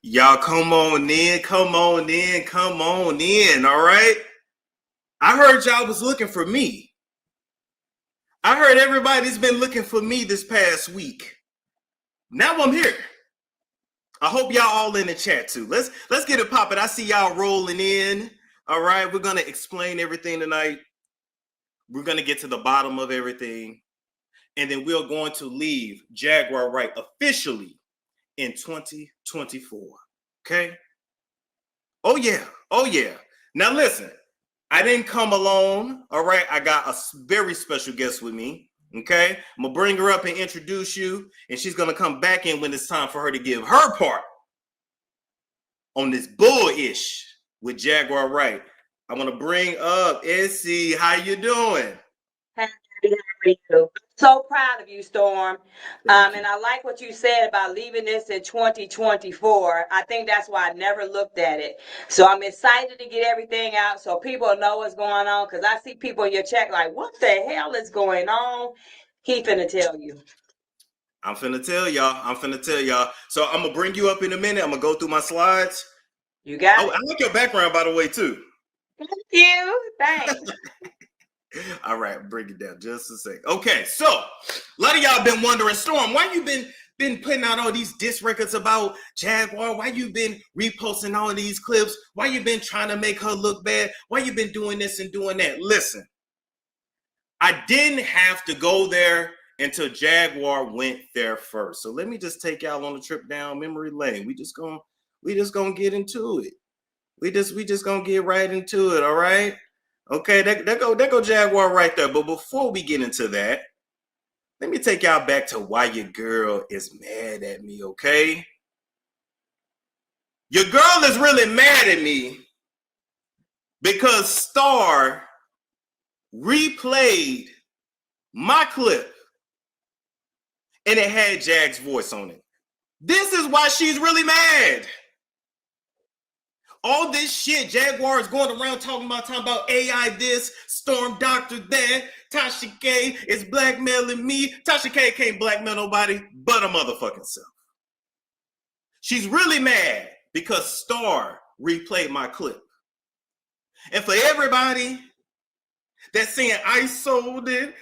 Y'all come on in, come on in, come on in, all right? I heard y'all was looking for me. I heard everybody's been looking for me this past week. Now I'm here. I hope y'all all in the chat too. Let's get it popping. I see y'all rolling in. All right, we're gonna explain everything tonight. We're gonna get to the bottom of everything. And then we're going to leave Jaguar Wright officially in 2024. Okay? Oh yeah. Oh yeah. Now listen, I didn't come alone. All right. I got a very special guest with me. Okay. I'm gonna bring her up and introduce you, and she's gonna come back in when it's time for her to give her part on this bullish with Jaguar Wright. I want to bring up Essie. How you doing? How are you? So proud of you, Storm. And I like what you said about leaving this in 2024. I think that's why I never looked at it. So I'm excited to get everything out so people know what's going on, because I see people in your chat like, what the hell is going on? He finna tell you. I'm finna tell y'all. So I'm going to bring you up in a minute. I'm going to go through my slides. You got it? I like your background, by the way, too. Thank you. Thanks. All right, bring it down just a sec. Okay, so a lot of y'all been wondering, Storm, why you been putting out all these diss records about Jaguar? Why you been reposting all these clips? Why you been trying to make her look bad? Why you been doing this and doing that? Listen, I didn't have to go there until Jaguar went there first. So let me just take y'all on a trip down memory lane. We just gonna get into it. We just gonna get right into it. All right. Okay, that go Jaguar right there. But before we get into that, let me take y'all back to why your girl is mad at me, okay? Your girl is really mad at me because Star replayed my clip and it had Jag's voice on it. This is why she's really mad. All this shit, Jaguar is going around talking about AI this, Storm Doctor that, Tasha K is blackmailing me. Tasha K can't blackmail nobody but a motherfucking self. She's really mad because Star replayed my clip. And for everybody that's saying, I sold it,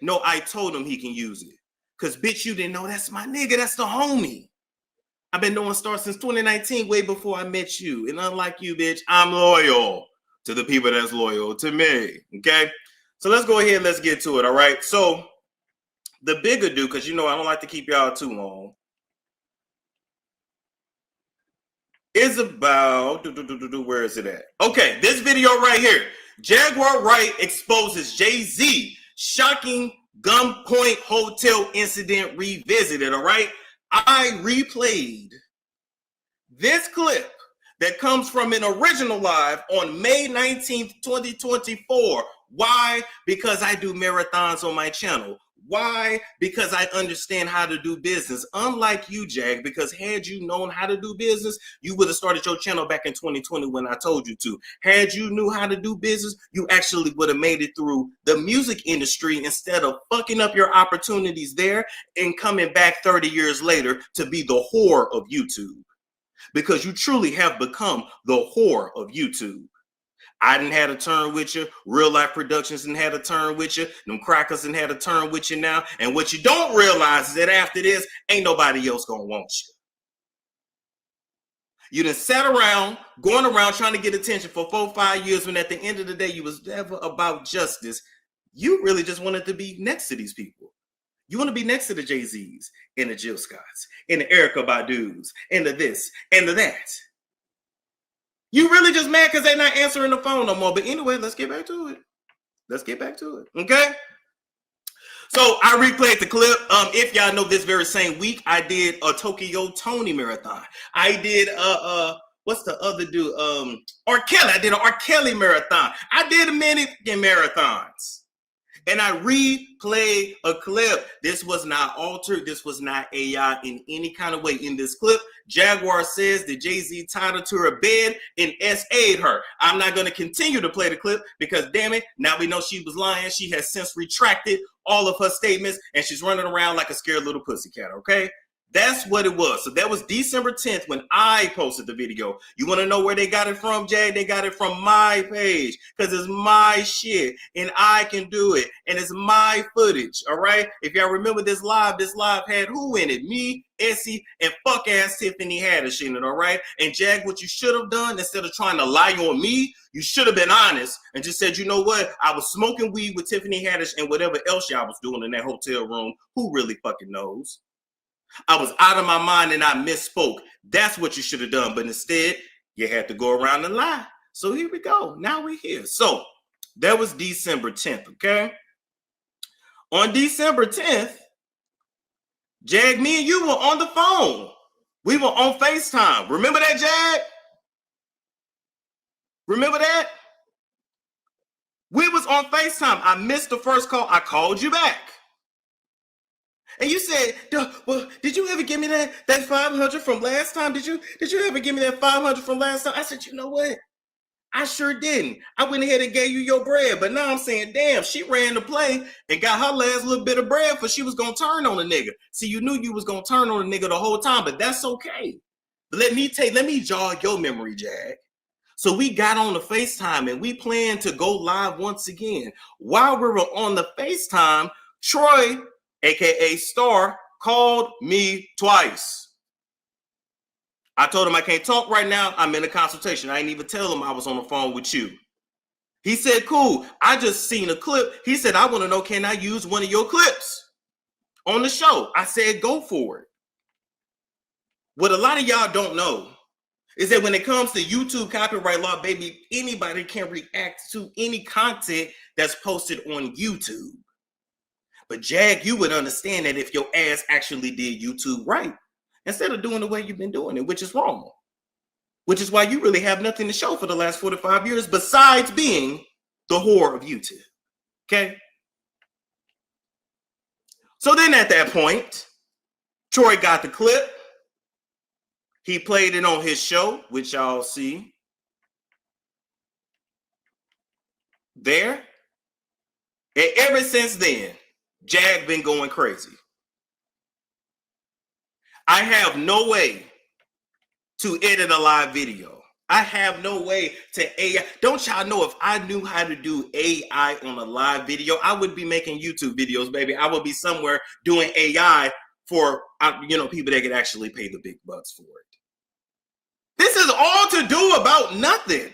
no, I told him he can use it. Because, bitch, you didn't know that's my nigga, that's the homie. I've been knowing Star since 2019, way before I met you. And unlike you, bitch, I'm loyal to the people that's loyal to me, okay? So let's go ahead and let's get to it, all right? So the bigger dude, because you know I don't like to keep y'all too long, is about, where is it at? Okay, this video right here. Jaguar Wright exposes Jay-Z shocking gunpoint hotel incident revisited, all right? I replayed this clip that comes from an original live on May 19th, 2024. Why? Because I do marathons on my channel. Why? Because I understand how to do business. Unlike you, Jag, because had you known how to do business, you would have started your channel back in 2020 when I told you to. Had you knew how to do business, you actually would have made it through the music industry instead of fucking up your opportunities there and coming back 30 years later to be the whore of YouTube. Because you truly have become the whore of YouTube. I didn't have a turn with you. Real Life Productions didn't have a turn with you. Them crackers didn't have a turn with you now. And what you don't realize is that after this, ain't nobody else gonna want you. You done sat around, going around trying to get attention for 4-5 years when at the end of the day, you was never about justice. You really just wanted to be next to these people. You want to be next to the Jay-Z's and the Jill Scotts and the Erykah Badu's and the this and the that. You really just mad because they're not answering the phone no more. But anyway, let's get back to it. Okay? So I replayed the clip. If y'all know, this very same week, I did a Tokyo Tony marathon. I did what's the other dude? R. Kelly. I did an R. Kelly marathon. I did many marathons. And I replayed a clip. This was not altered. This was not AI in any kind of way. In this clip, Jaguar says that Jay-Z tied her to her bed and SA'd her. I'm not going to continue to play the clip because, damn it, now we know she was lying. She has since retracted all of her statements, and she's running around like a scared little pussycat, okay? That's what it was. So that was December 10th when I posted the video. You want to know where they got it from, Jag? They got it from my page because it's my shit and I can do it. And it's my footage, all right? If y'all remember this live had who in it? Me, Essie, and fuck-ass Tiffany Haddish in it, all right? And Jag, what you should have done, instead of trying to lie on me, you should have been honest and just said, you know what? I was smoking weed with Tiffany Haddish and whatever else y'all was doing in that hotel room. Who really fucking knows? I was out of my mind and I misspoke. That's what you should have done. But instead, you had to go around and lie. So here we go. Now we're here. So that was December 10th, okay? On December 10th, Jag, me and you were on the phone. We were on FaceTime. Remember that, Jag? Remember that? We was on FaceTime. I missed the first call. I called you back. And you said, well, did you ever give me that 500 from last time? Did you ever give me that 500 from last time? I said, you know what? I sure didn't. I went ahead and gave you your bread. But now I'm saying, damn, she ran the play and got her last little bit of bread for she was going to turn on a nigga. See, you knew you was going to turn on a nigga the whole time, but that's okay. But let me jog your memory, Jag. So we got on the FaceTime and we planned to go live once again. While we were on the FaceTime, Troy, aka Star, called me twice. I told him I can't talk right now. I'm in a consultation. I didn't even tell him I was on the phone with you. He said, cool. I just seen a clip. He said, I want to know, can I use one of your clips on the show? I said, go for it. What a lot of y'all don't know is that when it comes to YouTube copyright law, baby, anybody can react to any content that's posted on YouTube. But Jag, you would understand that if your ass actually did YouTube right, instead of doing the way you've been doing it, which is wrong. Which is why you really have nothing to show for the last 45 years besides being the whore of YouTube. Okay? So then at that point, Troy got the clip. He played it on his show, which y'all see there. And ever since then, Jag been going crazy. I have no way to edit a live video. I have no way to AI. Don't y'all know if I knew how to do AI on a live video, I would be making YouTube videos, baby. I would be somewhere doing AI for people that could actually pay the big bucks for it. This is all to do about nothing.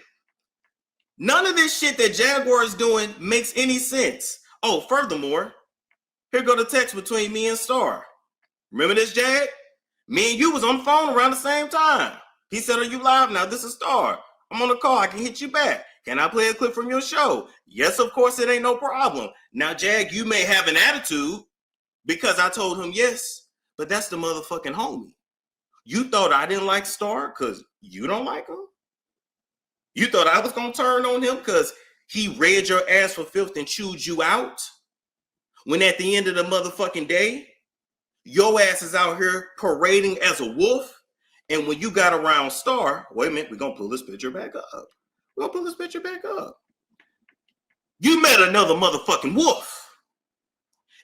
None of this shit that Jaguar is doing makes any sense. Oh, furthermore, here go the text between me and Star. Remember this, Jag? Me and you was on the phone around the same time. He said, are you live now? This is Star. I'm on the call. I can hit you back. Can I play a clip from your show? Yes, of course, it ain't no problem. Now, Jag, you may have an attitude because I told him yes, but that's the motherfucking homie. You thought I didn't like Star because you don't like him? You thought I was going to turn on him because he read your ass for filth and chewed you out? When at the end of the motherfucking day, your ass is out here parading as a wolf. And when you got around Star, wait a minute, we're going to pull this picture back up. We're going to pull this picture back up. You met another motherfucking wolf.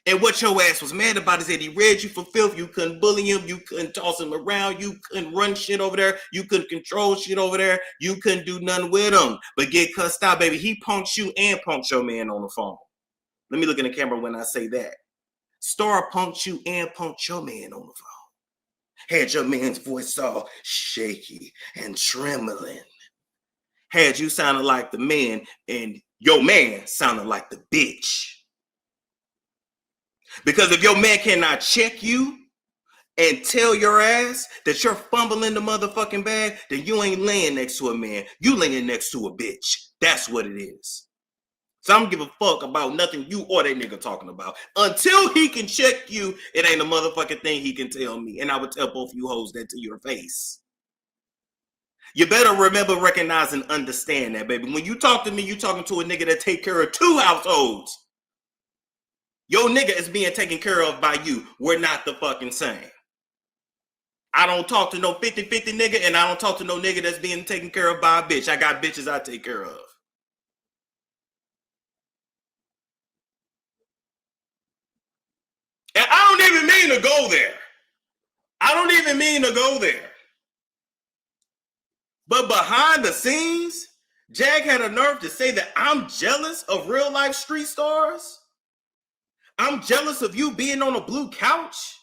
And what your ass was mad about is that he read you for filth. You couldn't bully him. You couldn't toss him around. You couldn't run shit over there. You couldn't control shit over there. You couldn't do nothing with him. But get cussed out, baby. He punked you and punked your man on the phone. Let me look in the camera when I say that. Star punked you and punked your man on the phone. Had your man's voice all shaky and trembling. Had you sounding like the man and your man sounding like the bitch. Because if your man cannot check you and tell your ass that you're fumbling the motherfucking bag, then you ain't laying next to a man. You laying next to a bitch. That's what it is. So I don't give a fuck about nothing you or that nigga talking about. Until he can check you, it ain't a motherfucking thing he can tell me. And I would tell both you hoes that to your face. You better remember, recognize, and understand that, baby. When you talk to me, you talking to a nigga that take care of 2 households. Your nigga is being taken care of by you. We're not the fucking same. I don't talk to no 50-50 nigga, and I don't talk to no nigga that's being taken care of by a bitch. I got bitches I take care of. And I don't even mean to go there. I don't even mean to go there. But behind the scenes, Jag had a nerve to say that I'm jealous of real life street stars. I'm jealous of you being on a blue couch.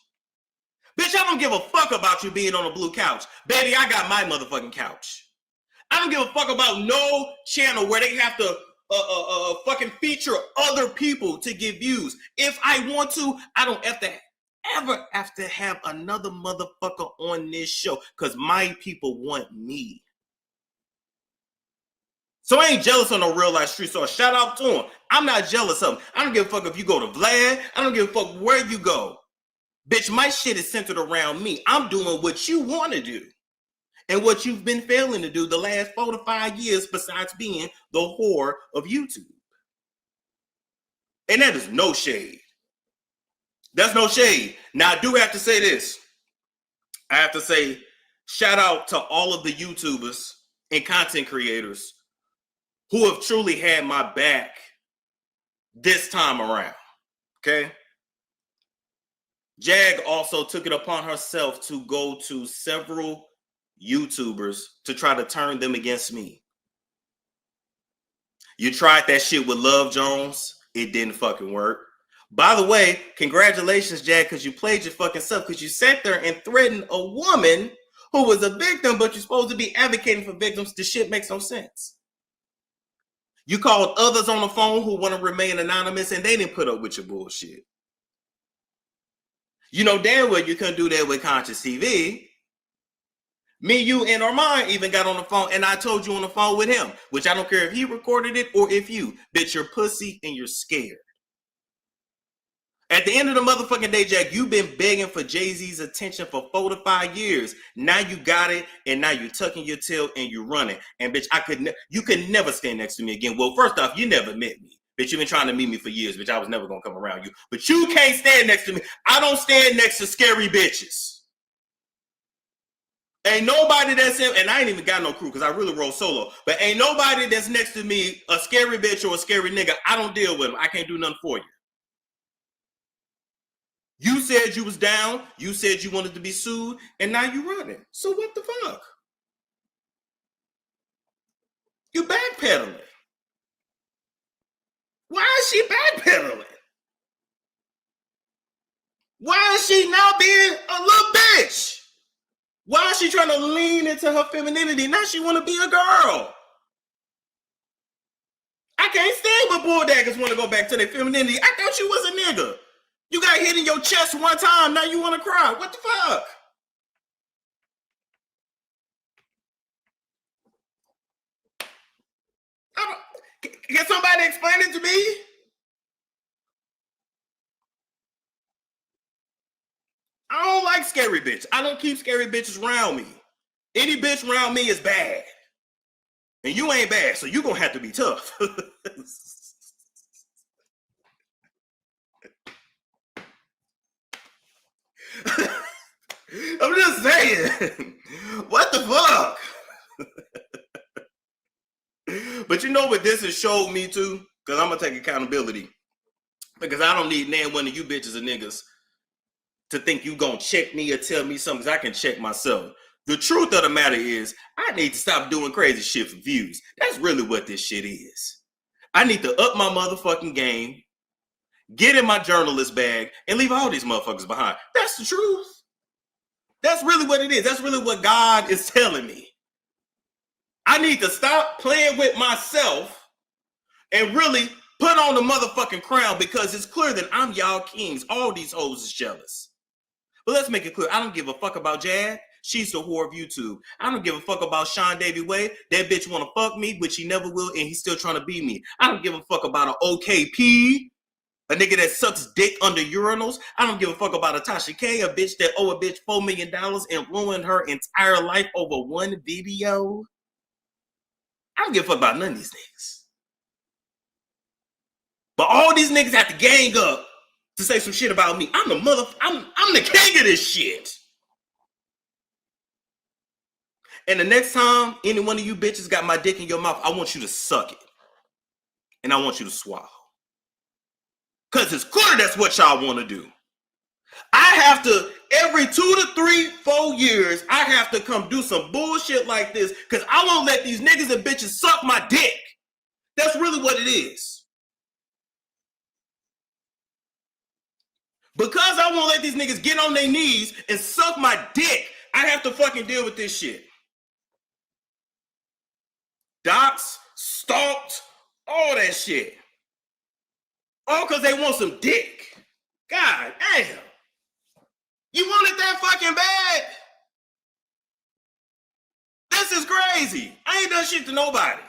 Bitch, I don't give a fuck about you being on a blue couch. Baby, I got my motherfucking couch. I don't give a fuck about no channel where they have to fucking feature other people to get views. If I want to, I don't ever have to have another motherfucker on this show because my people want me. So I ain't jealous of no real life street star. Shout out to him. I'm not jealous of him. I don't give a fuck if you go to Vlad. I don't give a fuck where you go. Bitch, my shit is centered around me. I'm doing what you want to do. And what you've been failing to do the last 4 to 5 years besides being the whore of YouTube. And that is no shade. That's no shade. Now, I do have to say this. I have to say, shout out to all of the YouTubers and content creators who have truly had my back this time around, okay? Jag also took it upon herself to go to several YouTubers to try to turn them against me. You tried that shit with Love Jones. It didn't fucking work. By the way, congratulations, Jag, because you played your fucking self because you sat there and threatened a woman who was a victim, but you're supposed to be advocating for victims. This shit makes no sense. You called others on the phone who want to remain anonymous, and they didn't put up with your bullshit. You know damn well you couldn't do that with Conscious TV. Me, you, and Armand even got on the phone, and I told you on the phone with him, which I don't care if he recorded it or if you. Bitch, you're pussy and you're scared. At the end of the motherfucking day, Jack, you've been begging for Jay-Z's attention for 4 to 5 years. Now you got it, and now you're tucking your tail and you're running. And bitch, you could never stand next to me again. Well, first off, you never met me. Bitch, you've been trying to meet me for years, bitch. I was never gonna come around you. But you can't stand next to me. I don't stand next to scary bitches. Ain't nobody that's in, and I ain't even got no crew because I really roll solo. But ain't nobody that's next to me, a scary bitch or a scary nigga. I don't deal with them. I can't do nothing for you. You said you was down. You said you wanted to be sued, and now you running. So what the fuck? You backpedaling. Why is she backpedaling? Why is she now being a little bitch? Why is she trying to lean into her femininity? Now she want to be a girl. I can't stand when bulldaggers want to go back to their femininity. I thought you was a nigga. You got hit in your chest one time, now you want to cry. What the fuck? Can somebody explain it to me? I don't like scary bitch. I don't keep scary bitches around me. Any bitch around me is bad. And you ain't bad, so you gonna have to be tough. I'm just saying. What the fuck? But you know what this has showed me too? Because I'm gonna take accountability. Because I don't need nan one of you bitches or niggas to think you gonna check me or tell me something, because I can check myself. The truth of the matter is, I need to stop doing crazy shit for views. That's really what this shit is. I need to up my motherfucking game, get in my journalist bag, and leave all these motherfuckers behind. That's the truth. That's really what it is. That's really what God is telling me. I need to stop playing with myself and really put on the motherfucking crown, because it's clear that I'm y'all kings. All these hoes is jealous. But let's make it clear. I don't give a fuck about Jag. She's the whore of YouTube. I don't give a fuck about Sean Davy Way. That bitch want to fuck me, which he never will, and he's still trying to be me. I don't give a fuck about an OKP, a nigga that sucks dick under urinals. I don't give a fuck about a Tasha K, a bitch that owe a bitch $4 million and ruined her entire life over one video. I don't give a fuck about none of these niggas. But all these niggas have to gang up to say some shit about me. I'm the king of this shit. And the next time any one of you bitches got my dick in your mouth, I want you to suck it. And I want you to swallow. Because it's clear that's what y'all want to do. I have to every 2 to 3, 4 years, I have to come do some bullshit like this because I won't let these niggas and bitches suck my dick. That's really what it is. Because I won't let these niggas get on their knees and suck my dick, I have to fucking deal with this shit. Doxed, stalked, all that shit. All because they want some dick. God damn. You want it that fucking bad? This is crazy. I ain't done shit to nobody.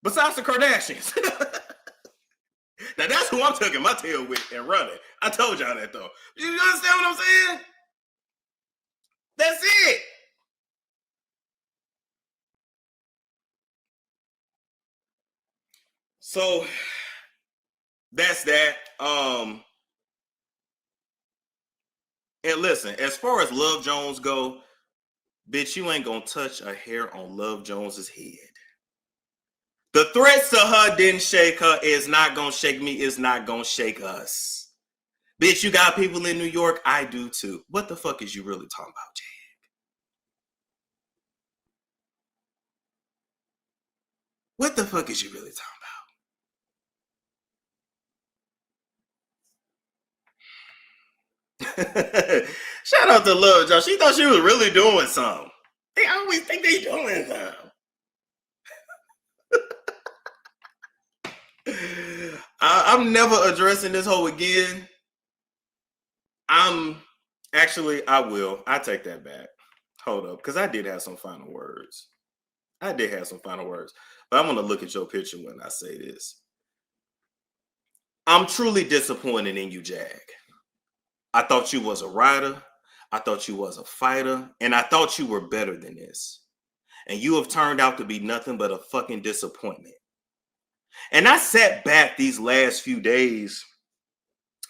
Besides the Kardashians. Now that's who I'm tucking my tail with and running. I told y'all that though. You understand what I'm saying? That's it. So that's that. And listen, as far as Love Jones go, bitch, you ain't gonna touch a hair on Love Jones's head. The threats to her didn't shake her. It's not gonna shake me. It's not gonna shake us. Bitch, you got people in New York. I do too. What the fuck is you really talking about, Jag? What the fuck is you really talking about? Shout out to Love Jones. She thought she was really doing something. They always think they doing something. I'm never addressing this whole again. I will. I take that back. Hold up, because I did have some final words. But I want to look at your picture when I say this. I'm truly disappointed in you, Jag. I thought you was a writer. I thought you was a fighter. And I thought you were better than this. And you have turned out to be nothing but a fucking disappointment. And I sat back these last few days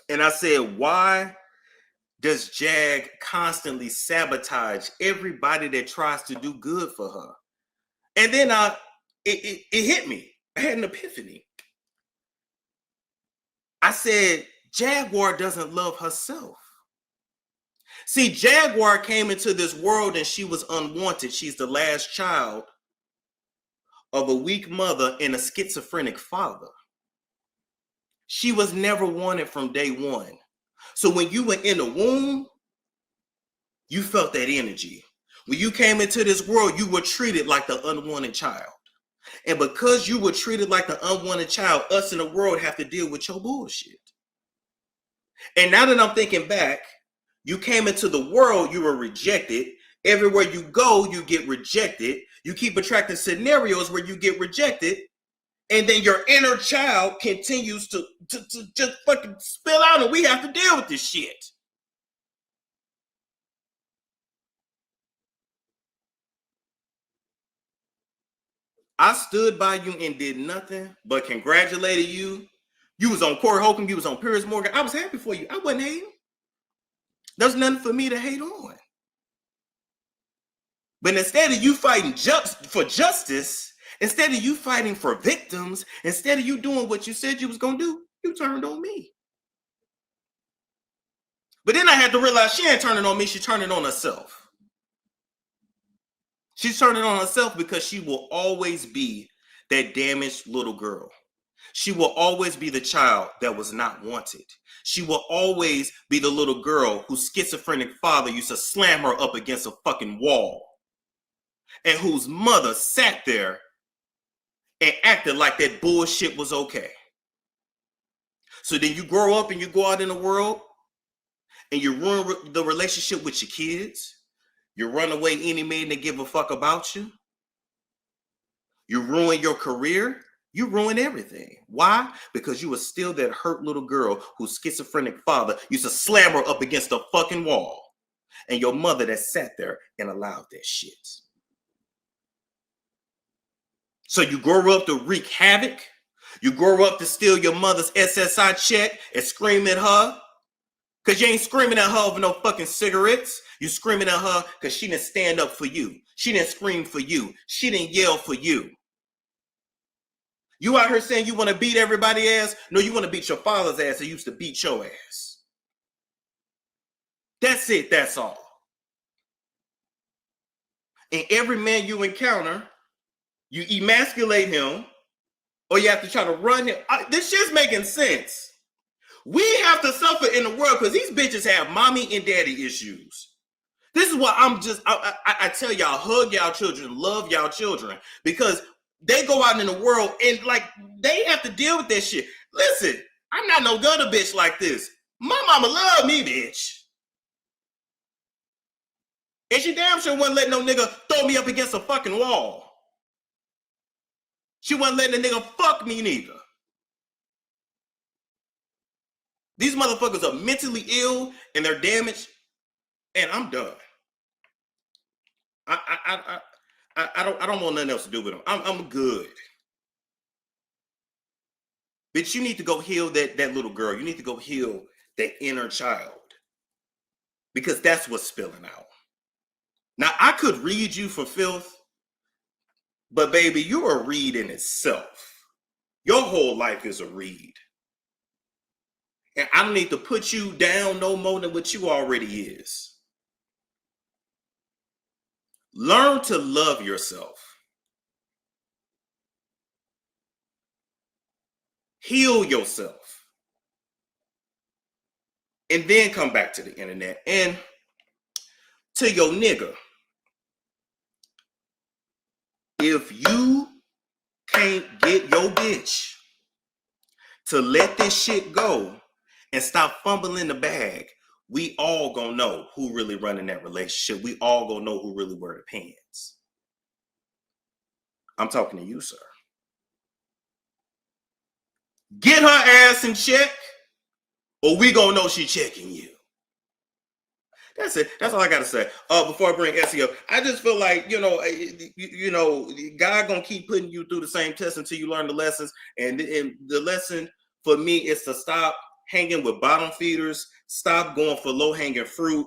and I said, why does Jag constantly sabotage everybody that tries to do good for her? And then it hit me. I had an epiphany. I said, Jaguar doesn't love herself. See, Jaguar came into this world and she was unwanted. She's the last child of a weak mother and a schizophrenic father. She was never wanted from day one. So when you were in the womb, you felt that energy. When you came into this world, you were treated like the unwanted child. And because you were treated like the unwanted child, us in the world have to deal with your bullshit. And now that I'm thinking back, you came into the world, you were rejected. Everywhere you go, you get rejected. You keep attracting scenarios where you get rejected. And then your inner child continues to just fucking spill out, and we have to deal with this shit. I stood by you and did nothing but congratulated you. You was on Corey Holcomb. You was on Piers Morgan. I was happy for you. I wasn't hating. There's nothing for me to hate on. But instead of you fighting for justice, instead of you fighting for victims, instead of you doing what you said you was going to do, you turned on me. But then I had to realize she ain't turning on me. She's turning on herself. She's turning on herself because she will always be that damaged little girl. She will always be the child that was not wanted. She will always be the little girl whose schizophrenic father used to slam her up against a fucking wall. And whose mother sat there and acted like that bullshit was okay. So then you grow up and you go out in the world and you ruin the relationship with your kids. You run away any man that give a fuck about you. You ruin your career. You ruin everything. Why? Because you were still that hurt little girl whose schizophrenic father used to slam her up against a fucking wall. And your mother that sat there and allowed that shit. So you grow up to wreak havoc. You grow up to steal your mother's SSI check and scream at her. Because you ain't screaming at her over no fucking cigarettes. You screaming at her because she didn't stand up for you. She didn't scream for you. She didn't yell for you. You out here saying you want to beat everybody's ass? No, you want to beat your father's ass. He used to beat your ass. That's it. That's all. And every man you encounter, you emasculate him, or you have to try to run him. This shit's making sense. We have to suffer in the world because these bitches have mommy and daddy issues. This is what I tell y'all, hug y'all children, love y'all children, because they go out in the world and like they have to deal with that shit. Listen, I'm not no gutter bitch like this. My mama love me, bitch. And she damn sure wasn't letting no nigga throw me up against a fucking wall. She wasn't letting the nigga fuck me neither. These motherfuckers are mentally ill and they're damaged, and I'm done. I don't want nothing else to do with them. I'm good. Bitch, you need to go heal that little girl. You need to go heal that inner child, because that's what's spilling out. Now, I could read you for filth, but baby, you're a read in itself. Your whole life is a read. And I don't need to put you down no more than what you already is. Learn to love yourself. Heal yourself. And then come back to the internet. And to your nigga, if you can't get your bitch to let this shit go and stop fumbling the bag, we all gonna know who really running that relationship. We all gonna know who really wear the pants. I'm talking to you, sir. Get her ass in check, or we gonna know she checking you. That's it. That's all I gotta say. Before I bring Essie up, I just feel like God gonna keep putting you through the same test until you learn the lessons. And the lesson for me is to stop hanging with bottom feeders, stop going for low hanging fruit,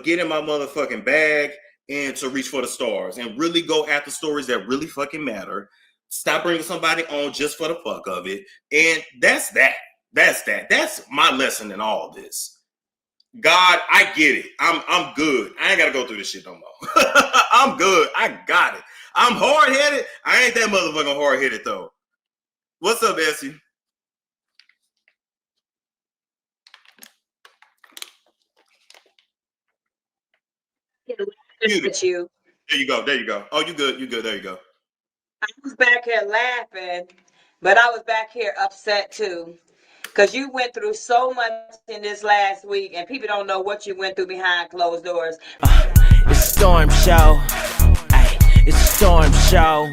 get in my motherfucking bag, and to reach for the stars and really go after stories that really fucking matter. Stop bringing somebody on just for the fuck of it, and that's that. That's my lesson in all this. God, I get it. I'm good. I ain't gotta go through this shit no more. I'm good. I got it. I'm hard-headed. I ain't that motherfucking hard-headed though. What's up, Essie? With you. There you go. There you go. Oh, you good. You good. There you go. I was back here laughing, but I was back here upset too. Because you went through so much in this last week, and people don't know what you went through behind closed doors. It's a storm show. Ay, it's a storm show.